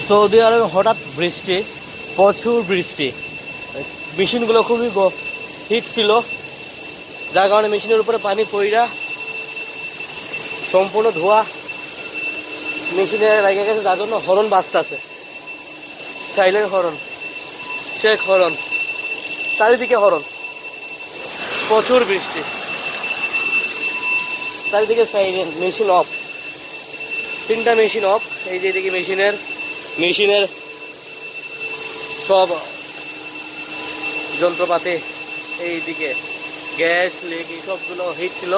Saudi আরবে হঠাৎ বৃষ্টি, প্রচুর বৃষ্টি। মেশিনগুলো খুবই হিট ছিল, যার কারণে মেশিনের উপরে পানি পইরা সম্পূর্ণ ধোয়া মেশিনে লেগে গেছে, যার জন্য হরন বাজতেছে, সাইলেন্ট হরন, চেক হরন, চারিদিকে হরন। প্রচুর বৃষ্টি, চারিদিকে সাইলেন্ট, মেশিন অফ, 3টা মেশিন অফ। এই যে এদিকে মেশিনের সব যন্ত্রপাতি, এইদিকে গ্যাস লিক এই সবগুলো হিট ছিল,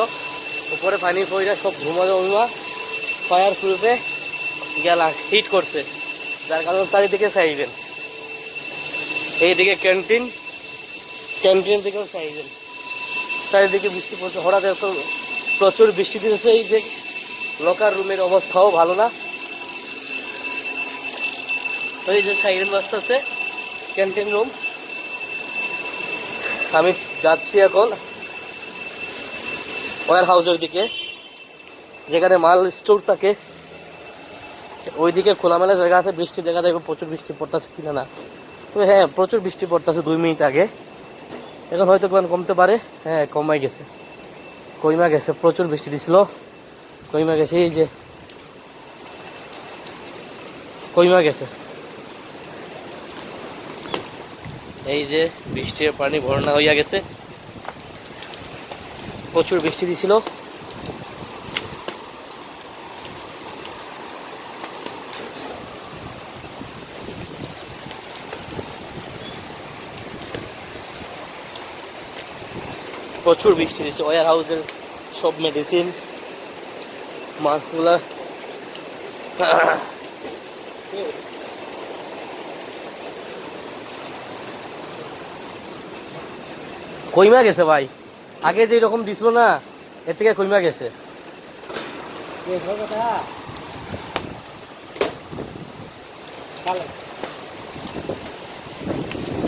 উপরে পানি পড়া সব ধুমা ফায়ার প্রুফে গেলা হিট করছে, যার কারণে চারিদিকে সাইলেন্ট। এইদিকে ক্যান্টিন থেকেও সাইলেন্ট, চারিদিকে বৃষ্টি পড়ছে। হঠাৎ এত প্রচুর বৃষ্টি দিয়েছে, এই যে লকার রুমের অবস্থাও ভালো না। এই যে সাইরেন বাজতেছে, ক্যান্টিন রুম। আমি যাচ্ছি এখন ওয়ার হাউসের দিকে, যেখানে মাল স্টোর থাকে, ওইদিকে খোলামেলা জায়গা আছে। বৃষ্টি দেখা দেখো প্রচুর বৃষ্টি পড়তেছে কিনা না, তবে হ্যাঁ প্রচুর বৃষ্টি পড়তেছে 2 মিনিট আগে। এখন হয়তো কমতে পারে, হ্যাঁ কমে গেছে, প্রচুর বৃষ্টি দিছিল, কইমা গেছে। এই যে কইমা গেছে, এই যে বৃষ্টির পানি ভর্না হইয়া গেছে, প্রচুর বৃষ্টি দিছিল। প্রচুর বৃষ্টি দিচ্ছে। ওয়ার হাউসের সব মেডিসিন মাছগুলা কইমা গেছে ভাই, আগে যে রকম দিছিল না, এর থেকে কইমা গেছে।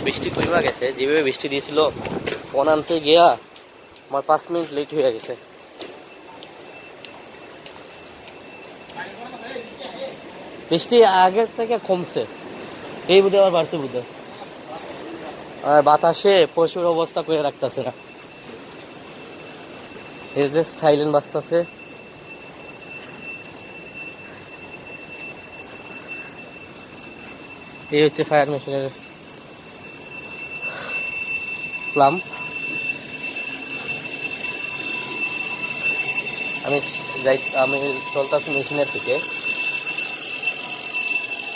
বৃষ্টি কইমা গেছে, যেভাবে বৃষ্টি দিয়েছিল ফোন আনতে গিয়া আমার 5 মিনিট লেট হয়ে গেছে। বৃষ্টি আগের থেকে কমছে, এই বুধে আবার বাড়ছে বুধে, আর বাতাসে প্রচুর অবস্থা করে রাখতেছে না। এই যে সাইলেন্ট বাজতেছে, এই হচ্ছে ফায়ার মেশিনের প্লাম। আমি চলতেছি মেশিনের থেকে,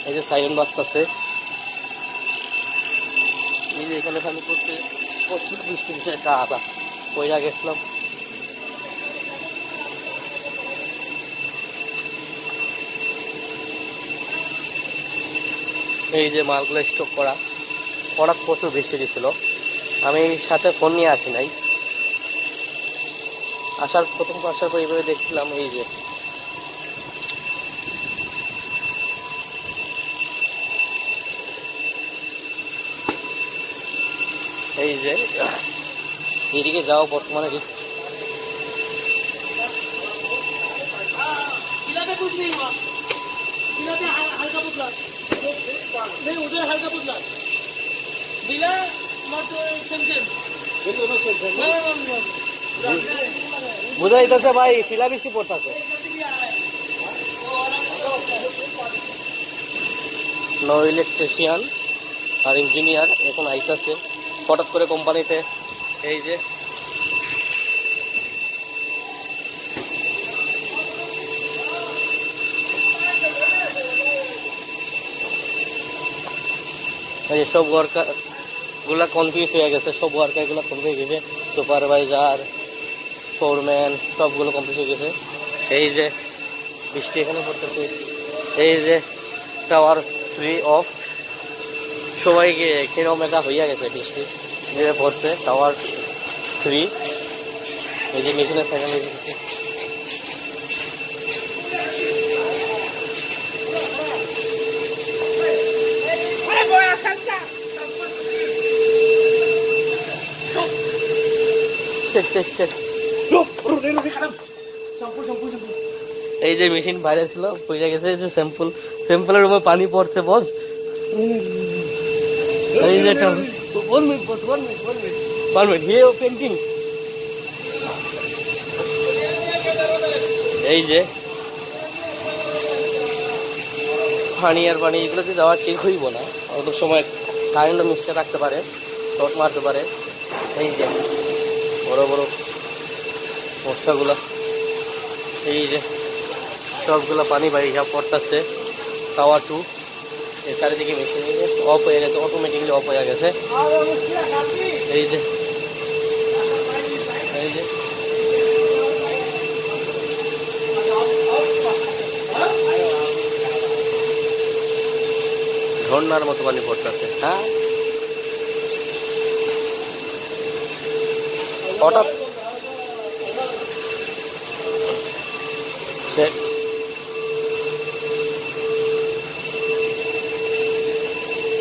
এই যে সাইলেন্ট বাজতেছে, এই যে এখানে পানি পড়ছে, প্রচুর বৃষ্টি দিচ্ছে, একটা আদা পয়লা গেছিলাম। এই যে মালগুলো স্টক করা, হঠাৎ প্রচুর বৃষ্টি দিছিল। আমি সাথে ফোন নিয়ে আসি নাই, প্রথম আসার পর এইভাবে দেখছিলাম। এই যে এদিকে যাও বর্তমানে রিক্স। বুঝা যাইতেছে ভাই, শিলা বৃষ্টি পড়তেছে। নো ইলেকট্রিশিয়ান আর ইঞ্জিনিয়ার এখন আইতাছে হঠাৎ করে কোম্পানিতে। এই যে সব ওয়ার্কার গুলা কনফিউজ হয়ে গেছে, সব ওয়ার্কার গুলা কনফিউজ হয়ে গেছে, সুপারভাইজার, ফোরম্যান সবগুলো কমপ্লিট হয়ে গেছে। এই যে বৃষ্টি এখানে পড়তেছে, এই যে টাওয়ার 3 অফ, সবাইকে কিরকম একটা হইয়া গেছে বৃষ্টি যেভাবে পড়ছে। টাওয়ার 3, এই যে মেশিনের সেকেন্ড এই যে মেশিন বাইরে ছিল পড়ে গেছে, এই যে স্যাম্পলের রুমে পানি পড়ছে বস। এই যে একটা 1 minute boss, 1 minute 1 minute 1 minute here painting. এই যে পানি আর পানি এগুলোতে যাওয়া ঠিক হইব না, অত সময় কারেন্টও মিক্সচার রাখতে পারে, শর্ট মারতে পারে। এই যে বড় বড় বস্তাগুলা, এই যে সবগুলো পানি বাইরে পড়তেছে। টাওয়ার 2 এই চারিদিকে মেশিন অফ হয়ে গেছে, অটোমেটিক্যালি অফ হয়ে গেছে। এই যে এই যে ঝর্ণার মতো পানি পড়তেছে। হ্যাঁ হঠাৎ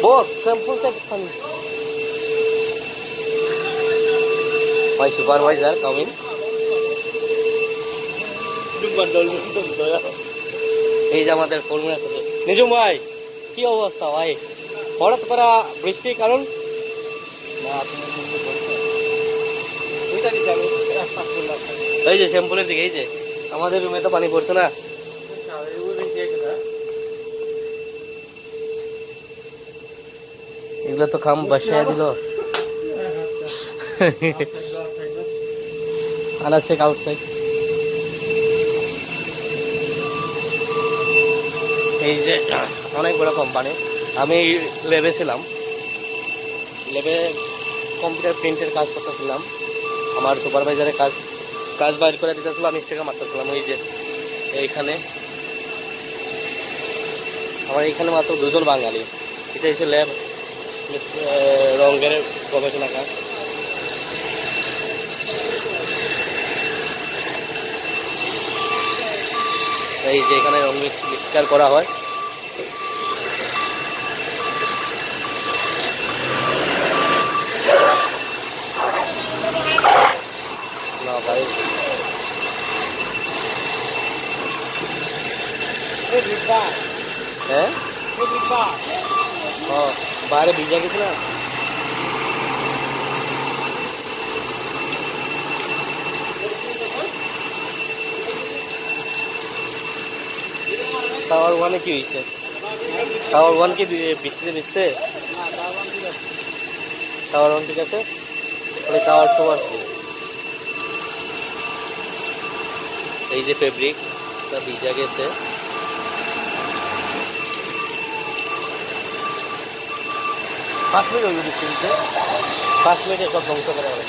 বস স্যাম্পল চেক পানি। My supervisor coming. এই যে আমাদের ফর্মুলা আছে নিজুম ভাই, কি অবস্থা ভাই? হঠাৎ করা বৃষ্টির কারণ এই যে শ্যাম্পুলের দিকে, এই যে আমাদের রুমে তো পানি পড়ছে না। এগুলো তো খাম বসাইয়া দিল। আনা চেক আউটসাইড। এই যে অনেক বড় কোম্পানি। আমি ল্যাবে ছিলাম, ল্যাবে কম্পিউটার প্রিন্টের কাজ করতেছিলাম। আমার সুপারভাইজারের কাজ বাইর করে দিতেছিল, আমি স্টিকার মারতেছিলাম। ওই যে এইখানে আমার এইখানে মাত্র 2 জন বাঙালি। এটা হচ্ছে ল্যাব, রঙের গবেষণাগার। এই যে এখানে রং মিক্সচার করা হয়। না ভাই হ্যাঁ বাইরে ভিজা গেছে না। টাওয়ার 1-এ কি হয়েছে? টাওয়ার 1 কি বৃষ্টিতে ভিজছে? টাওয়ার 1 ঠিক আছে, টাওয়ার 2 আর কি। এই যে ফেব্রিক ভিজা গেছে। পাঁচ মিনিট হয়ে বৃষ্টিতে, 5 মিনিটে সব ধ্বংস করে হবে।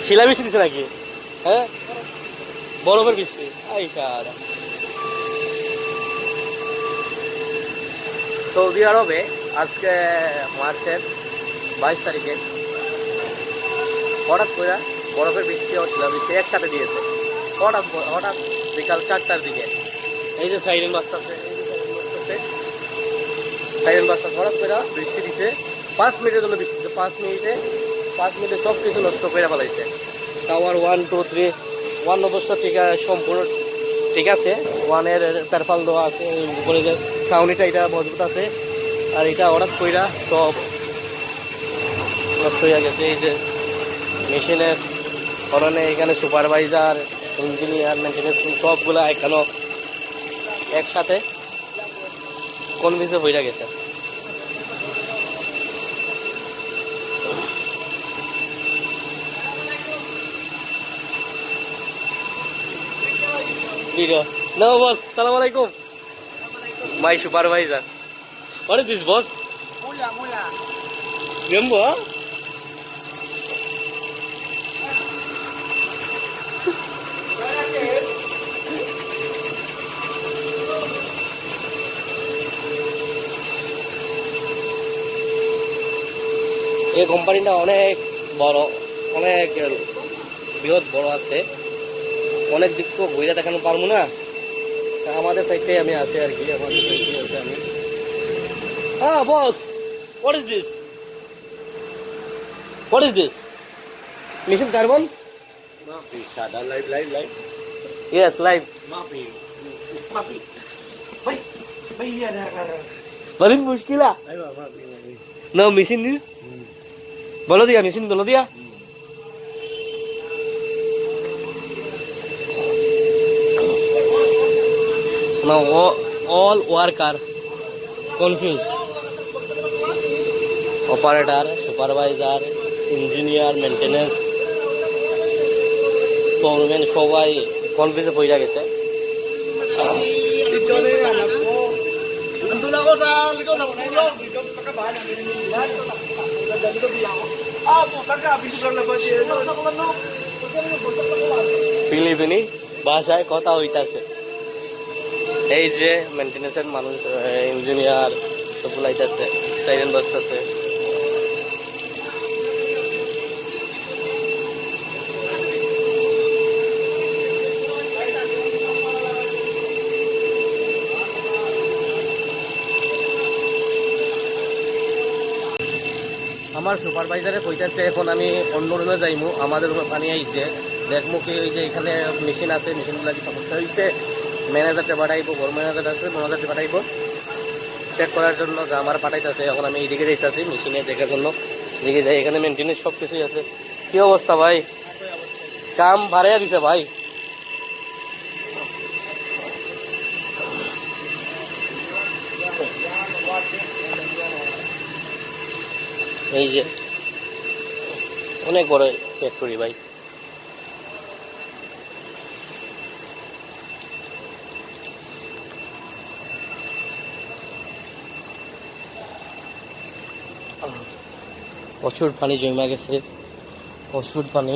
শিলা বৃষ্টি দিচ্ছে নাকি? হ্যাঁ বরফের বৃষ্টি। সৌদি আরবে আজকে মার্চের 22 তারিখে হঠাৎ করে বরফের বৃষ্টি ও শিলাবৃষ্টি একসাথে দিয়েছে। হঠাৎ বিকাল 4টার দিকে। এই যে সাইরেন বাজতেছে, সাইরেন বাজতেছে, হঠাৎ করে বৃষ্টি দিছে। 5 মিনিটের জন্য বৃষ্টি দিচ্ছে। 5 মিনিটে সব কিছু নষ্ট করে ফেলাইছে। টাওয়ার 1, 2, 3 1 অবশ্য সম্পূর্ণ ঠিক আছে। 1-এর তারফাল দেওয়া আছে, উপরে যে ছাউনিটা এটা মজবুত আছে। আর এটা হঠাৎ কইরা সব নষ্ট হয়ে গেছে। এই যে মেশিনের কারণে এখানে সুপারভাইজার, ইঞ্জিনিয়ার, মেনটেন্যান্স সবগুলা এখানে একসাথে কোন বিষে হয়ে গেছে। No boss, salam alaikum. My supervisor. What is this boss? Mula. Remember? এই কোম্পানিটা অনেক বড়, অনেক বৃহৎ বড় আছে। অনেক দিক তো ঘুরে দেখানো পারবো না, আমাদের সাইডে আমি আছি আর কি। আমাদের সাইডে আছে আমি। হ্যাঁ boss, what is this? What is this? Mission carbon? Mapi, sada live. Yes, live. Mapi. Bay dia dah. बड़ी मुश्किल है Ayo mapi. No machine is बोलो दिया मशीन बोलो दिया now all worker confused operator supervisor engineer maintenance foreman সবাই কনফিউজে পড়ে গেছে ফিলিপিনি ভাষায় কথা হইতাছে এই যে মেইনটেনেন্সের মানুষ ইঞ্জিনিয়ার সবগুলো আইতাছে সাইরেন বাজতাছে আমার সুপারভাইজারে কইতাছে এখন আমি অন্য রুমে যাইমু আমাদের রুমে পানি আইছে দেখমু কি ওই যে এখানে মেশিন আছে মেশিনগুলো কি সমস্যা হয়েছে ম্যানেজারকে পাঠাইবো বড় ম্যানেজার আছে ম্যানেজারকে পাঠাইবো চেক করার জন্য যে আমার পাঠাইতেছে এখন আমি এইদিকে যাইতেছি মেশিনে দেখার জন্য এদিকে যাই এখানে মেনটেনেন্স সব কিছুই আছে কি অবস্থা ভাই কাম ভাড়াইয়া দিছে ভাই এই যে অনেক বড় ফ্যাক্টরি ভাই প্রচুর পানি জমে গেছে প্রচুর পানি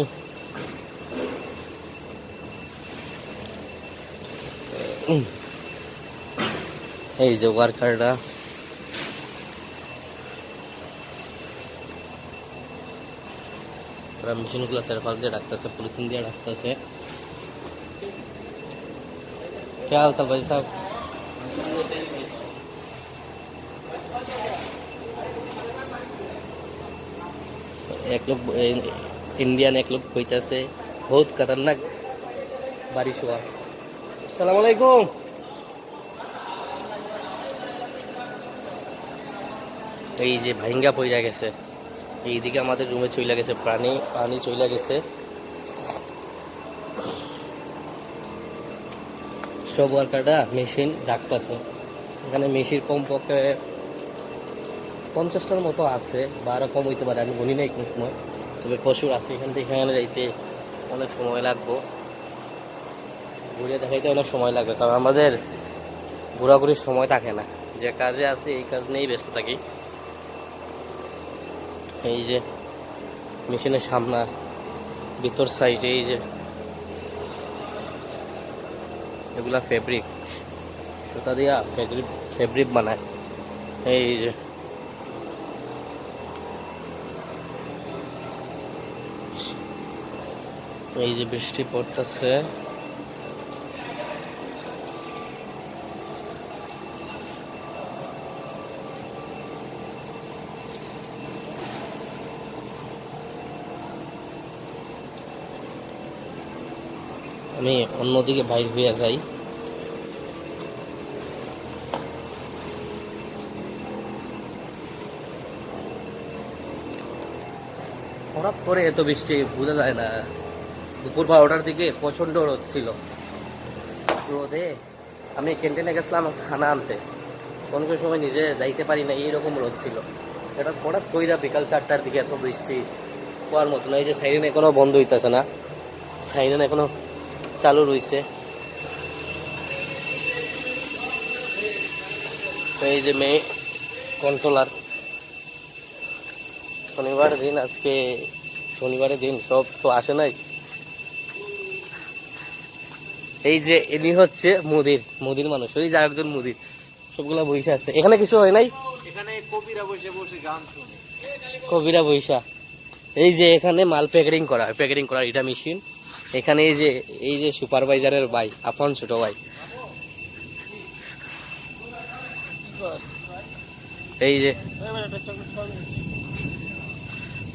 এই যে ওয়ার্কাররা মেশিনগুলো তেরপাল দিয়ে ডাকতেছে পলিথিন দিয়ে ডাকতেছে क्या हाल चाल भाई साहब एक लोग इंडियन एक लोग कोईता से बहुत खतरनाक बारिश हुआ अस्सलाम वालेकुम এই যে ভাঙ্গা পড়ে গেছে এইদিকে আমাদের রুমে চলে গেছে পানি চলে গেছে সব ওয়ার্কাররা মেশিন রাখতেছে এখানে মেশিন কমপক্ষে 50টার মতো আছে বা আরো কম হইতে পারে আমি বলি নাই কোন সময় তবে প্রচুর আছে এখান থেকে এখানে যাইতে অনেক সময় লাগবে ঘুরে দেখাইতে অনেক সময় লাগবে কারণ আমাদের ঘোরাঘুরির সময় থাকে না যে কাজে আছে এই কাজ নিয়েই ব্যস্ত থাকি এই যে মেশিনের সামনে ভিতর সাইডে এই যে এগুলা ফেব্রিক সুতা দিয়া ফেব্রিক বানায় এই যে বৃষ্টি পড়তেছে আমি অন্যদিকে বাইর হয়ে যাই হঠাৎ করে এত বৃষ্টি বোঝা যায় না দুপুর 12টার দিকে প্রচন্ড রোদ ছিল রোদে আমি ক্যান্টিনে গেছিলাম খানা আনতে কোন কোন সময় নিজে যাইতে পারি না এইরকম রোদ ছিল এটা হঠাৎ কইরা বিকাল 4টার দিকে এত বৃষ্টি হওয়ার মতো না এই যে সাইরেন এখনো বন্ধ হইতেছে না সাইরেন এখনো চালু রয়েছে এই যে মেয়ে কন্ট্রোলার শনিবারের দিন আজকে শনিবারের দিন সব তো আসে নাই এই যে ইনি হচ্ছে মুদির মানুষ ওই যে একজন মুদির সবগুলা বইসা আছে এখানে কিছু হয় নাই এখানে কবিরা বসে বসে গান শুনে কবিরা বইসা এই যে এখানে মাল প্যাকেটিং করা এটা মেশিন এখানে এই যে সুপারভাইজারের ভাই আপন ছোট ভাই এই যে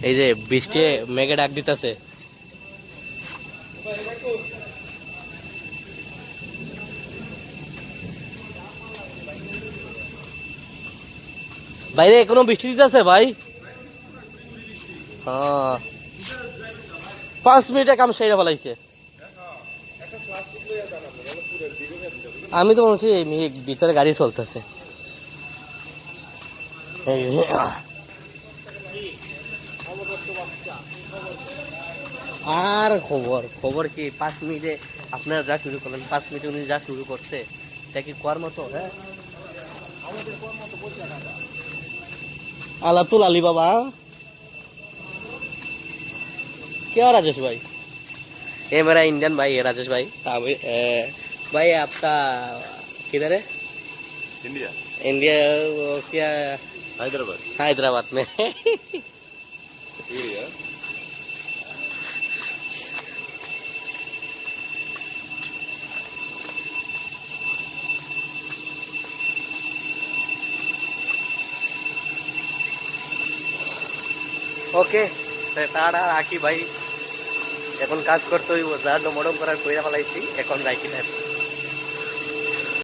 এই যে বৃষ্টি মেঘে ডাক দিতেছে। বাইরে এখনো বৃষ্টি দিতেছে ভাই। হ্যাঁ 5 মিনিটে কাম সেরে ফেলাইছে। আমি তো বলছি ভিতরে গাড়ি চলতেছে। এই যে আর খবর খবর কি 5 মিনিটে আপনারা যা শুরু করলেন, 5 মিনিটে উনি যা শুরু করছে এটা কি করার মতো? হ্যাঁ আলাতুল আলী बाबा। क्या राजेश भाई? ये मेरा इंडियन भाई है राजेश भाई। भाई आपका किधर है? इंडिया इंडिया वो क्या? हैदराबाद हैदराबाद में। एरिया ওকে টাটা রাখি ভাই, এখন কাজ করতে হইব, যা ডমডম করার কইরা ফেলাইছি, এখন রাখি না।